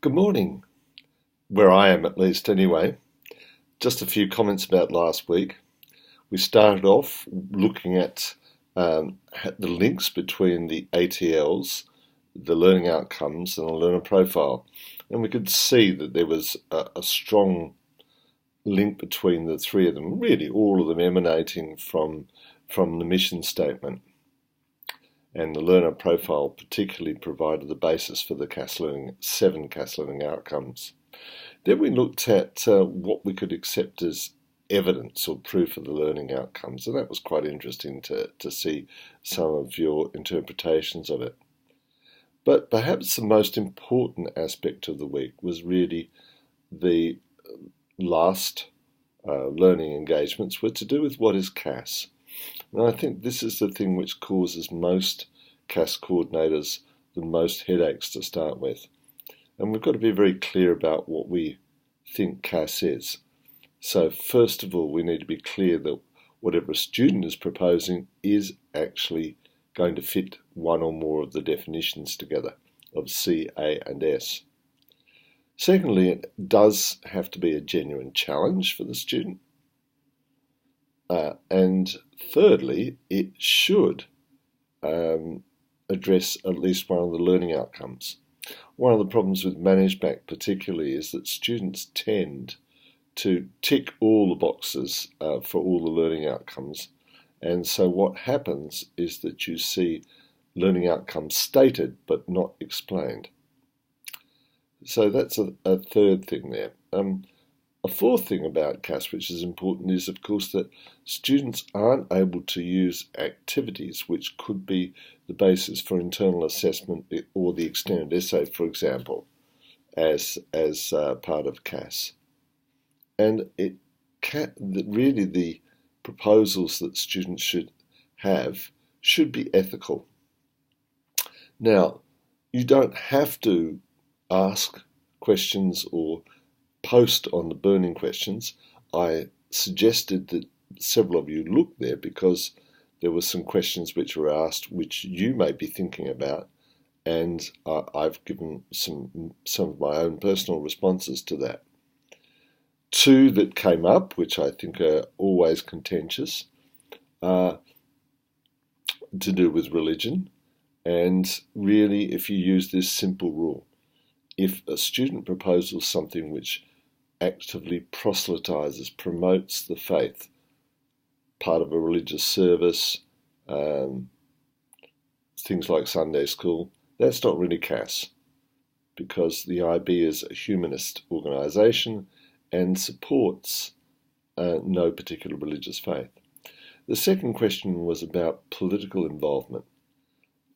Good morning, where I am at least anyway. Just a few comments about last week. We started off looking at the links between the ATLs, the learning outcomes, and the learner profile. And we could see that there was a strong link between the three of them, really all of them emanating from the mission statement. And the learner profile particularly provided the basis for the seven CAS learning outcomes. Then we looked at what we could accept as evidence or proof of the learning outcomes, and that was quite interesting to see some of your interpretations of it. But perhaps the most important aspect of the week was really the last learning engagements were to do with what is CAS. And I think this is the thing which causes most CAS coordinators the most headaches to start with. And we've got to be very clear about what we think CAS is. So first of all, we need to be clear that whatever a student is proposing is actually going to fit one or more of the definitions together of C, A, and S. Secondly, it does have to be a genuine challenge for the student. And thirdly, it should address at least one of the learning outcomes. One of the problems with Managed Back particularly is that students tend to tick all the boxes for all the learning outcomes. And so what happens is that you see learning outcomes stated but not explained. So that's a third thing there. A fourth thing about CAS, which is important, is of course that students aren't able to use activities which could be the basis for internal assessment or the extended essay, for example, as part of CAS. And really the proposals that students should have should be ethical. Now, you don't have to ask questions or post on the burning questions. I suggested that several of you look there because there were some questions which were asked which you may be thinking about, and I've given some of my own personal responses to that. Two that came up, which I think are always contentious, to do with religion. And really, if you use this simple rule, if a student proposes something which actively proselytizes, promotes the faith, part of a religious service, things like Sunday school, that's not really CAS, because the IB is a humanist organisation and supports no particular religious faith. The second question was about political involvement,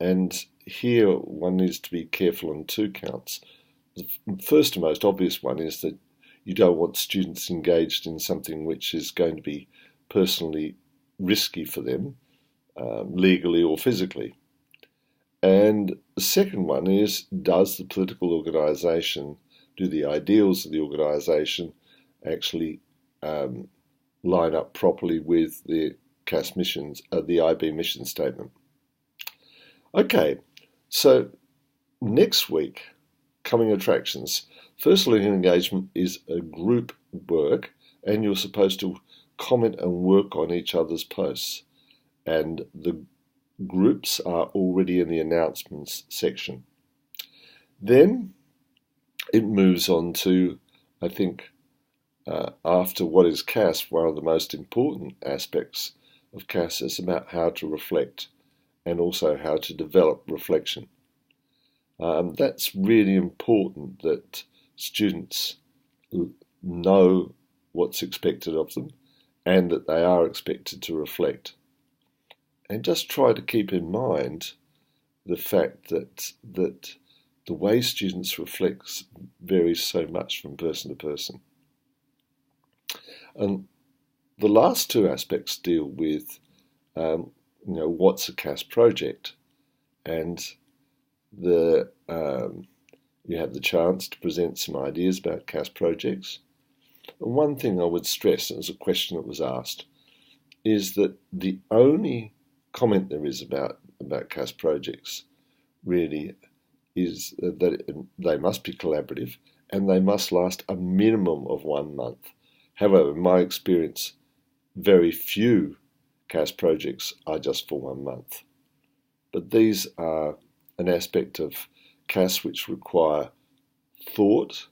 and here one needs to be careful on two counts. The first and most obvious one is that you don't want students engaged in something which is going to be personally risky for them, legally or physically. And the second one is, does the political organisation, do the ideals of the organisation actually line up properly with the CAS missions, the IB mission statement? Okay, so next week, coming attractions. First learning engagement is a group work, and you're supposed to comment and work on each other's posts. And the groups are already in the announcements section. Then it moves on to, I think, after what is CAS, one of the most important aspects of CAS is about how to reflect and also how to develop reflection. That's really important that students know what's expected of them and that they are expected to reflect. And just try to keep in mind the fact that the way students reflect varies so much from person to person. And the last two aspects deal with what's a CAS project, and you have the chance to present some ideas about CAS projects. And one thing I would stress, and it was a question that was asked, is that the only comment there is about CAS projects really is that they must be collaborative and they must last a minimum of 1 month. However, in my experience, very few CAS projects are just for 1 month. But these are an aspect of CAS which require thought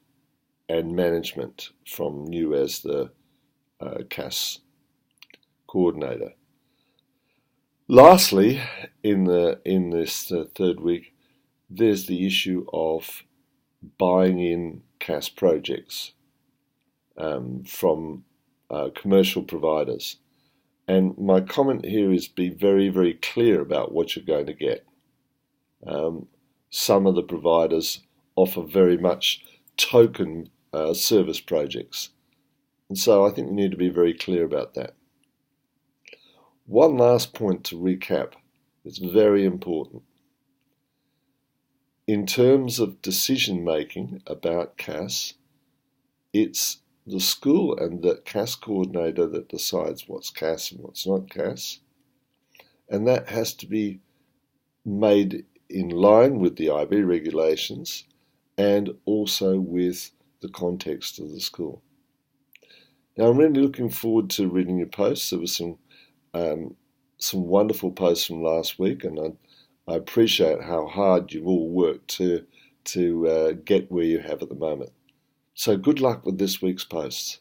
and management from you as the CAS coordinator. Lastly, in this third week, there's the issue of buying in CAS projects from commercial providers. And my comment here is be very, very clear about what you're going to get. Some of the providers offer very much token service projects. And so I think you need to be very clear about that. One last point to recap. It's very important. In terms of decision making about CAS, it's the school and the CAS coordinator that decides what's CAS and what's not CAS. And that has to be made in line with the IB regulations and also with the context of the school. Now, I'm really looking forward to reading your posts. There were some wonderful posts from last week, and I appreciate how hard you've all worked to get where you have at the moment. So good luck with this week's posts.